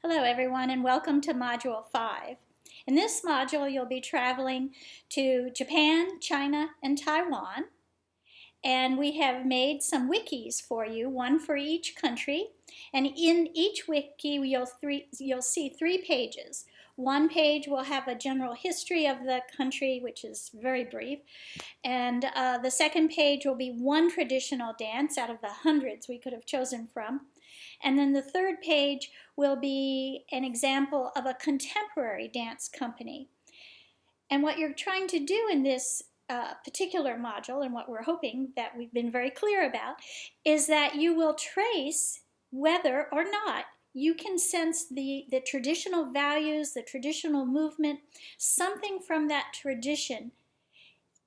Hello everyone and welcome to Module 5. In this module you'll be traveling to Japan, China, and Taiwan. And we have made some wikis for you, one for each country. And in each wiki you'll see 3 pages. One page will have a general history of the country, which is very brief. And the second page will be one traditional dance out of the hundreds we could have chosen from. And then the third page will be an example of a contemporary dance company. And what you're trying to do in this particular module, and what we're hoping that we've been very clear about, is that you will trace whether or not you can sense the traditional values, the traditional movement, something from that tradition.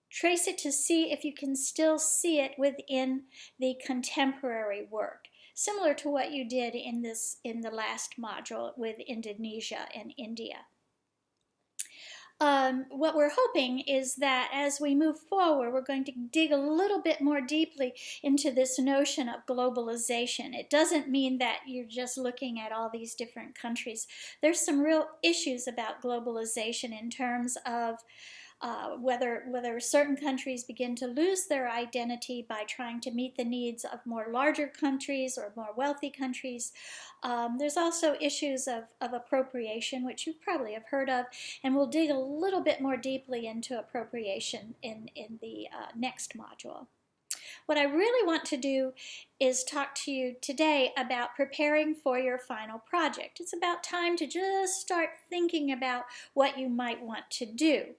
Trace it to see if you can still see it within the contemporary work, similar to what you did in the last module with Indonesia and India. What we're hoping is that as we move forward, we're going to dig a little bit more deeply into this notion of globalization. It doesn't mean that you're just looking at all these different countries. There's some real issues about globalization in terms of whether certain countries begin to lose their identity by trying to meet the needs of more larger countries or more wealthy countries. There's also issues of appropriation, which you probably have heard of, and we'll dig a little bit more deeply into appropriation in the next module. What I really want to do is talk to you today about preparing for your final project. It's about time to just start thinking about what you might want to do.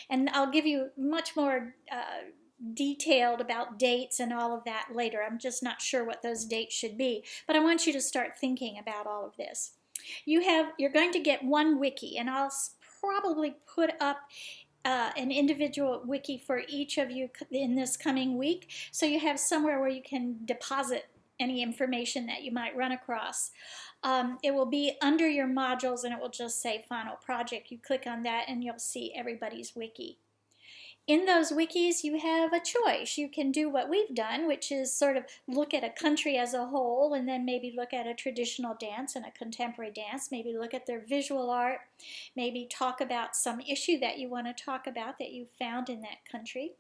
And I'll give you much more detailed about dates and all of that later. I'm just not sure what those dates should be, but I want you to start thinking about all of this. You're going to get one wiki, and I'll probably put up an individual wiki for each of you in this coming week, so you have somewhere where you can deposit any information that you might run across. It will be under your modules, and it will just say Final Project. You click on that and you'll see everybody's wiki. In those wikis you have a choice. You can do what we've done, which is sort of look at a country as a whole, and then maybe look at a traditional dance and a contemporary dance, maybe look at their visual art, maybe talk about some issue that you want to talk about that you found in that country.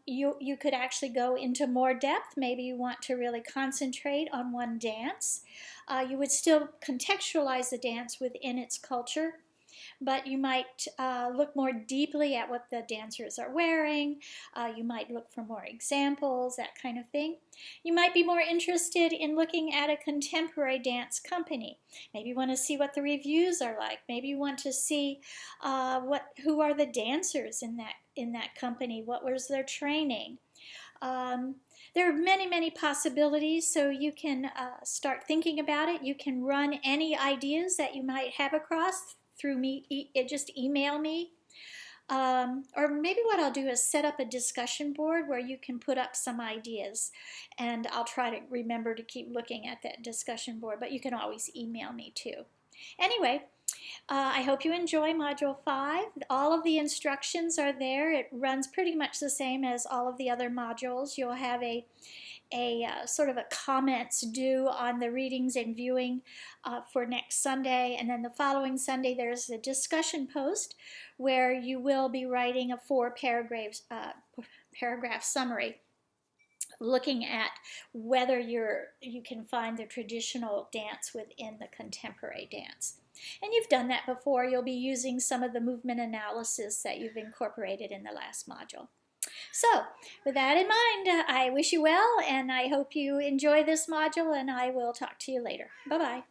You could actually go into more depth. Maybe you want to really concentrate on one dance. You would still contextualize the dance within its culture, but you might look more deeply at what the dancers are wearing. You might look for more examples, that kind of thing. You might be more interested in looking at a contemporary dance company. Maybe you want to see what the reviews are like. Maybe you want to see who are the dancers in that company. What was their training? There are many, many possibilities, so you can start thinking about it. You can run any ideas that you might have across through me. Just email me. Or maybe what I'll do is set up a discussion board where you can put up some ideas, and I'll try to remember to keep looking at that discussion board, but you can always email me too. Anyway, I hope you enjoy Module 5. All of the instructions are there. It runs pretty much the same as all of the other modules. You'll have a sort of a comments due on the readings and viewing for next Sunday, and then the following Sunday there's a discussion post where you will be writing a 4-paragraph summary looking at whether you can find the traditional dance within the contemporary dance. And you've done that before. You'll be using some of the movement analysis that you've incorporated in the last module. So, with that in mind, I wish you well, and I hope you enjoy this module, and I will talk to you later. Bye-bye.